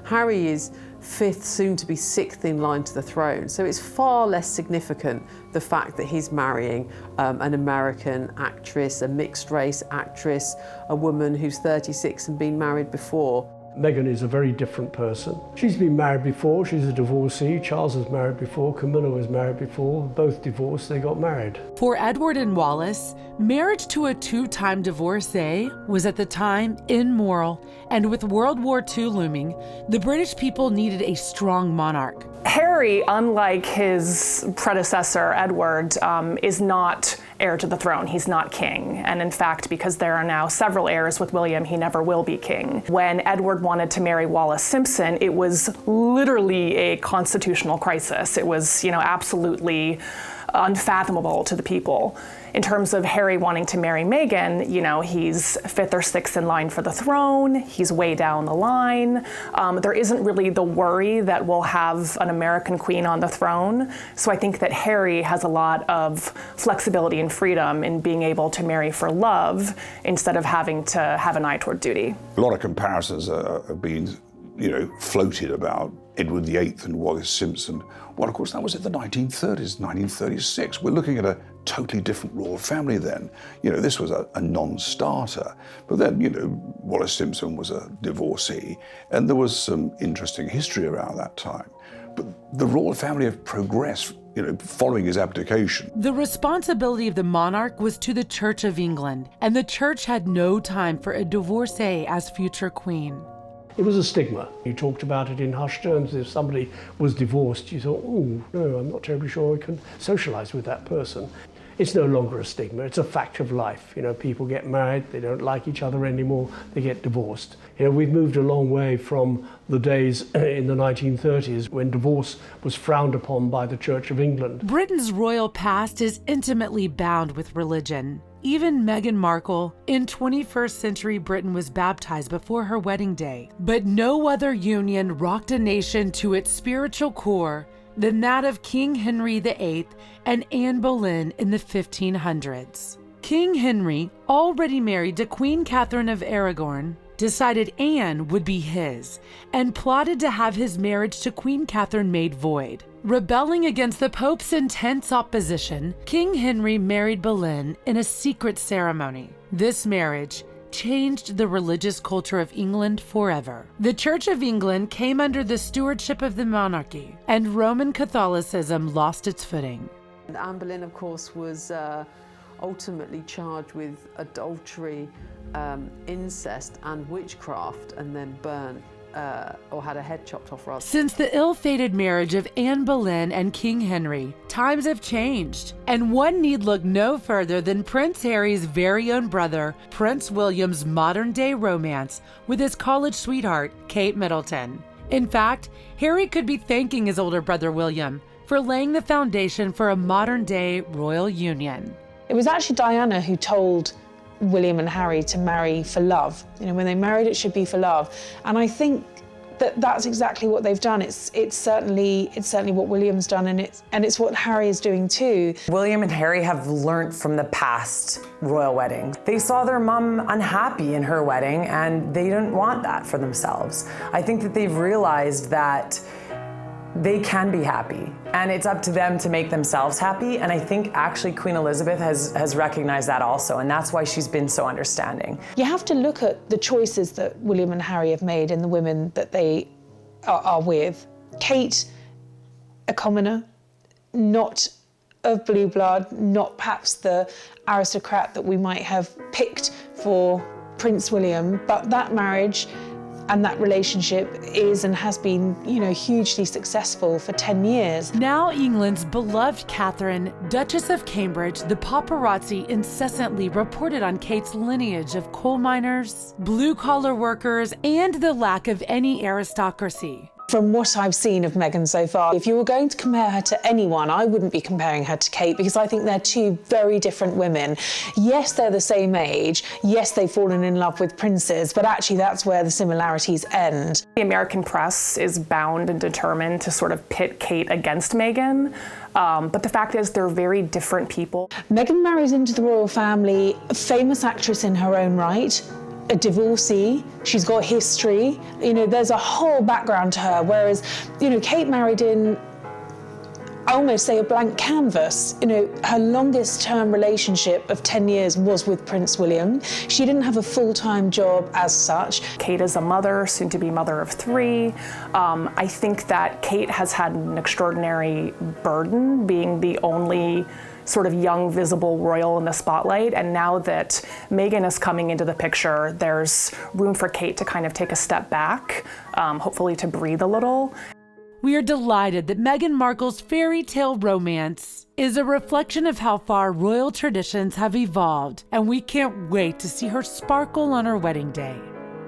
Harry is fifth, soon to be sixth in line to the throne, so it's far less significant the fact that he's marrying an American actress, a mixed race actress, a woman who's 36 and been married before. Meghan is a very different person. She's been married before, she's a divorcee. Charles was married before, Camilla was married before, both divorced, they got married. For Edward and Wallis, marriage to a two-time divorcee was at the time immoral, and with World War II looming, the British people needed a strong monarch. Harry, unlike his predecessor, Edward, is not heir to the throne. He's not king. And in fact, because there are now several heirs with William, he never will be king. When Edward wanted to marry Wallis Simpson, it was literally a constitutional crisis. It was, absolutely unfathomable to the people. In terms of Harry wanting to marry Meghan, he's 5th or 6th in line for the throne. He's way down the line. There isn't really the worry that we'll have an American queen on the throne. So I think that Harry has a lot of flexibility and freedom in being able to marry for love instead of having to have an eye toward duty. A lot of comparisons have been, floated about Edward VIII and Wallis Simpson. Well, of course, that was in the 1930s, 1936. We're looking at a totally different royal family then. This was a non-starter. But then, Wallis Simpson was a divorcee, and there was some interesting history around that time. But the royal family have progressed, following his abdication. The responsibility of the monarch was to the Church of England, and the church had no time for a divorcee as future queen. It was a stigma. You talked about it in hushed tones. If somebody was divorced, you thought, oh, no, I'm not terribly sure I can socialise with that person. It's no longer a stigma. It's a fact of life. People get married, they don't like each other anymore, they get divorced. We've moved a long way from the days in the 1930s when divorce was frowned upon by the Church of England. Britain's royal past is intimately bound with religion. Even Meghan Markle in 21st century Britain was baptized before her wedding day. But no other union rocked a nation to its spiritual core than that of King Henry VIII and Anne Boleyn in the 1500s. King Henry, already married to Queen Catherine of Aragon, decided Anne would be his and plotted to have his marriage to Queen Catherine made void. Rebelling against the Pope's intense opposition, King Henry married Boleyn in a secret ceremony. This marriage changed the religious culture of England forever. The Church of England came under the stewardship of the monarchy, and Roman Catholicism lost its footing. And Anne Boleyn, of course, was ultimately charged with adultery, incest and witchcraft, and then burnt or had a head chopped off rather. Since the ill-fated marriage of Anne Boleyn and King Henry, times have changed, and one need look no further than Prince Harry's very own brother, Prince William's modern-day romance with his college sweetheart, Kate Middleton. In fact, Harry could be thanking his older brother William for laying the foundation for a modern-day royal union. It was actually Diana who told William and Harry to marry for love. When they married, it should be for love. And I think that that's exactly what they've done. It's certainly what William's done, and it's what Harry is doing too. William and Harry have learnt from the past royal wedding. They saw their mom unhappy in her wedding, and they didn't want that for themselves. I think that they've realized that they can be happy, and it's up to them to make themselves happy. And I think actually Queen Elizabeth has recognized that also, and that's why she's been so understanding. You have to look at the choices that William and Harry have made and the women that they are with. Kate, a commoner, not of blue blood, not perhaps the aristocrat that we might have picked for Prince William, but that marriage and that relationship is and has been, hugely successful for 10 years. Now England's beloved Catherine, Duchess of Cambridge, the paparazzi incessantly reported on Kate's lineage of coal miners, blue-collar workers, and the lack of any aristocracy. From what I've seen of Meghan so far, if you were going to compare her to anyone, I wouldn't be comparing her to Kate, because I think they're two very different women. Yes, they're the same age. Yes, they've fallen in love with princes, but actually that's where the similarities end. The American press is bound and determined to sort of pit Kate against Meghan. But the fact is, they're very different people. Meghan marries into the royal family, a famous actress in her own right, a divorcee, she's got history, there's a whole background to her, whereas, Kate married in, I almost say, a blank canvas. Her longest term relationship of 10 years was with Prince William. She didn't have a full-time job as such. Kate is a mother, soon to be mother of 3. I think that Kate has had an extraordinary burden being the only sort of young, visible royal in the spotlight. And now that Meghan is coming into the picture, there's room for Kate to kind of take a step back, hopefully to breathe a little. We are delighted that Meghan Markle's fairy tale romance is a reflection of how far royal traditions have evolved, and we can't wait to see her sparkle on her wedding day.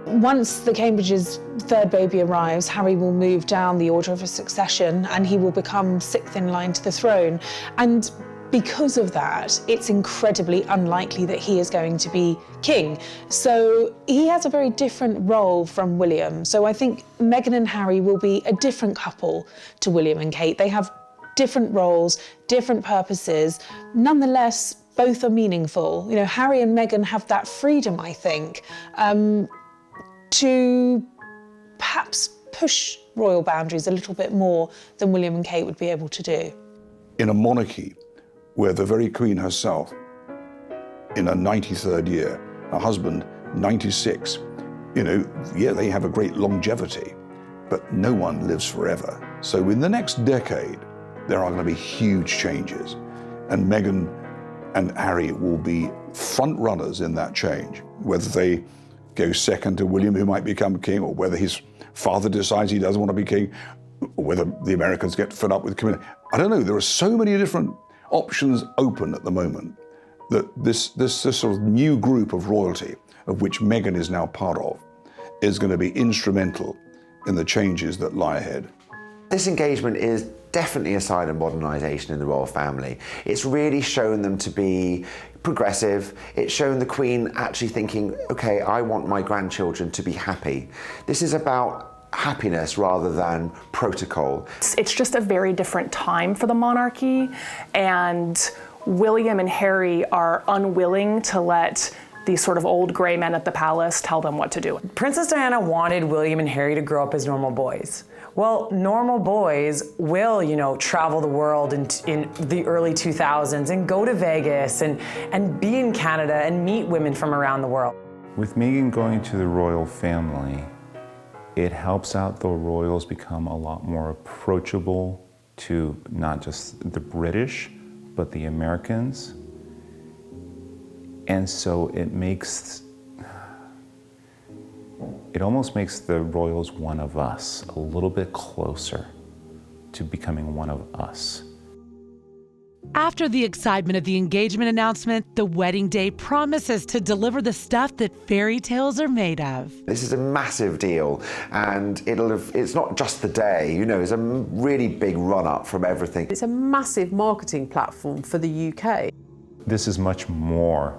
Once the Cambridge's third baby arrives, Harry will move down the order of succession and he will become sixth in line to the throne. And because of that, it's incredibly unlikely that he is going to be king. So he has a very different role from William. So I think Meghan and Harry will be a different couple to William and Kate. They have different roles, different purposes. Nonetheless, both are meaningful. You know, Harry and Meghan have that freedom, I think, to perhaps push royal boundaries a little bit more than William and Kate would be able to do. In a monarchy where the very Queen herself, in her 93rd year, her husband, 96, you know, yeah, they have a great longevity, but no one lives forever. So in the next decade, there are going to be huge changes, and Meghan and Harry will be front runners in that change, whether they go second to William, who might become king, or whether his father decides he doesn't want to be king, or whether the Americans get fed up with community. I don't know. There are so many different options open at the moment that this sort of new group of royalty, of which Meghan is now part of, is going to be instrumental in the changes that lie ahead. This engagement is definitely a sign of modernisation in the royal family. It's really shown them to be progressive. It's shown the Queen actually thinking, okay, I want my grandchildren to be happy. This is about happiness rather than protocol. It's just a very different time for the monarchy, and William and Harry are unwilling to let these sort of old gray men at the palace tell them what to do. Princess Diana wanted William and Harry to grow up as normal boys. Well, normal boys will, you know, travel the world in the early 2000s and go to Vegas and be in Canada and meet women from around the world. With Meghan going to the royal family, it helps out the royals become a lot more approachable to not just the British, but the Americans. And so it almost makes the royals one of us, a little bit closer to becoming one of us. After the excitement of the engagement announcement, the wedding day promises to deliver the stuff that fairy tales are made of. This is a massive deal, and it's not just the day, you know, it's a really big run-up from everything. It's a massive marketing platform for the UK. This is much more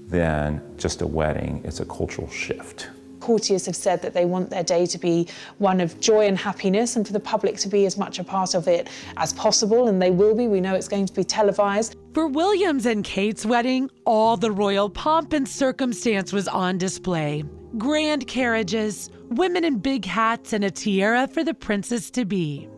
than just a wedding, it's a cultural shift. Courtiers have said that they want their day to be one of joy and happiness, and for the public to be as much a part of it as possible, and they will be. We know it's going to be televised. For William's and Kate's wedding, all the royal pomp and circumstance was on display. Grand carriages, women in big hats, and a tiara for the princess-to-be.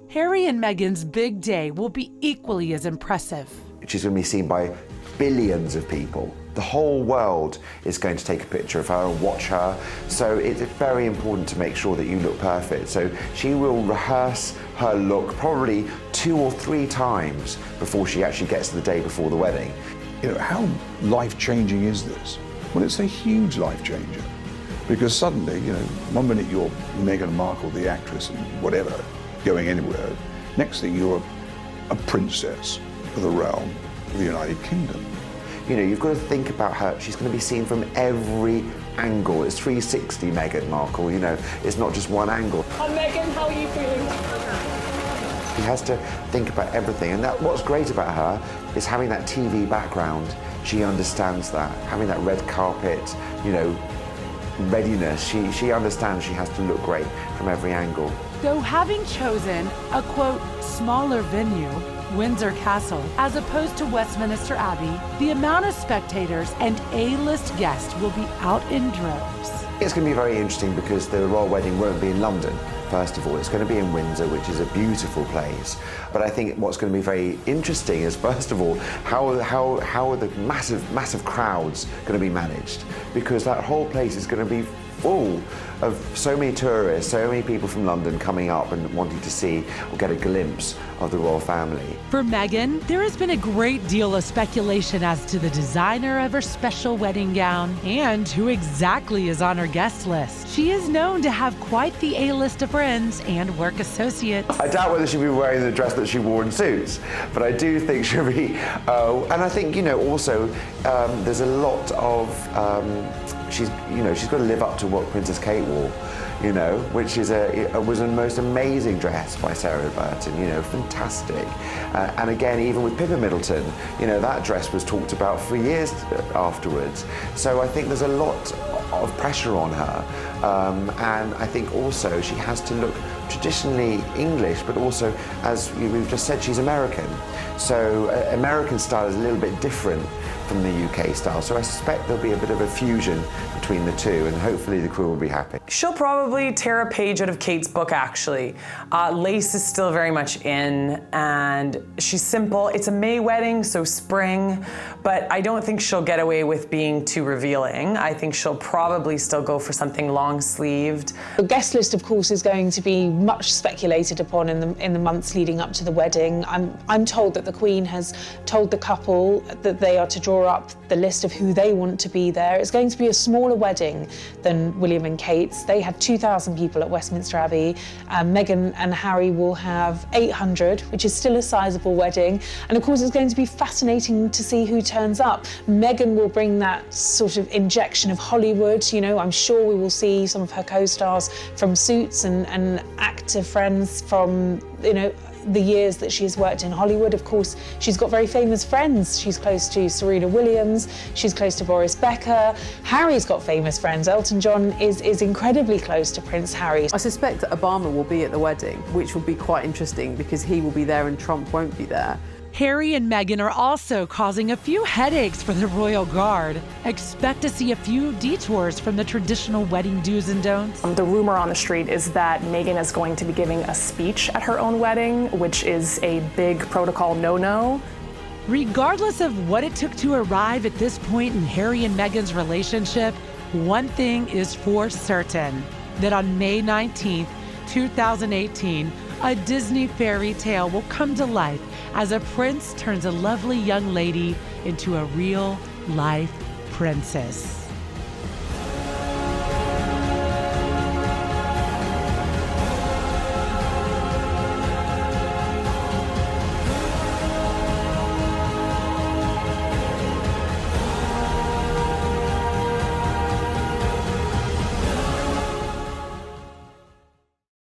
Harry and Meghan's big day will be equally as impressive. She's going to be seen by billions of people. The whole world is going to take a picture of her and watch her. So it's very important to make sure that you look perfect. So she will rehearse her look probably 2 or 3 times before she actually gets to the day before the wedding. You know, how life-changing is this? Well, it's a huge life changer. Because suddenly, you know, one minute you're Meghan Markle, the actress, and whatever, going anywhere. Next thing you're a princess of the realm of the United Kingdom. You know, you've got to think about her. She's going to be seen from every angle. It's 360 Meghan Markle, you know. It's not just one angle. Meghan, how are you feeling? She has to think about everything. And what's great about her is having that TV background. She understands that. Having that red carpet, you know, readiness. She understands she has to look great from every angle. So having chosen a, quote, smaller venue, Windsor Castle, as opposed to Westminster Abbey, the amount of spectators and A-list guests will be out in droves. It's going to be very interesting because the royal wedding won't be in London. First of all, it's going to be in Windsor, which is a beautiful place. But I think what's going to be very interesting is, first of all, how are the massive crowds going to be managed? Because that whole place is going to be full of so many tourists, so many people from London coming up and wanting to see or get a glimpse of the royal family. For Meghan, there has been a great deal of speculation as to the designer of her special wedding gown and who exactly is on her guest list. She is known to have quite the A-list of friends and work associates. I doubt whether she'll be wearing the dress that she wore in Suits, but I do think she'll be, and I think, also there's a lot of, she's got to live up to what Princess Kate wore, which is was a most amazing dress by Sarah Burton, fantastic. And again, even with Pippa Middleton, that dress was talked about for years afterwards. So I think there's a lot of pressure on her, and I think also she has to look traditionally English, but also, as we've just said, she's American. So American style is a little bit different from the UK style. So I suspect there'll be a bit of a fusion between the two, and hopefully the crew will be happy. She'll probably tear a page out of Kate's book, actually. Lace is still very much in, and she's simple. It's a May wedding, so spring, but I don't think she'll get away with being too revealing. I think she'll probably still go for something long-sleeved. The guest list, of course, is going to be much speculated upon in the months leading up to the wedding. I'm told that the Queen has told the couple that they are to draw up the list of who they want to be there. It's going to be a smaller wedding than William and Kate's. They had 2,000 people at Westminster Abbey. Meghan and Harry will have 800, which is still a sizable wedding. And of course, it's going to be fascinating to see who turns up. Meghan will bring that sort of injection of Hollywood. I'm sure we will see some of her co-stars from Suits and actor friends from, the years that she's worked in Hollywood. Of course, she's got very famous friends. She's close to Serena Williams, she's close to Boris Becker. Harry's got famous friends. Elton John is incredibly close to Prince Harry. I suspect that Obama will be at the wedding, which will be quite interesting because he will be there and Trump won't be there. Harry and Meghan are also causing a few headaches for the royal guard. Expect to see a few detours from the traditional wedding do's and don'ts. The rumor on the street is that Meghan is going to be giving a speech at her own wedding, which is a big protocol no-no. Regardless of what it took to arrive at this point in Harry and Meghan's relationship, one thing is for certain, that on May 19th, 2018, a Disney fairy tale will come to life as a prince turns a lovely young lady into a real-life princess.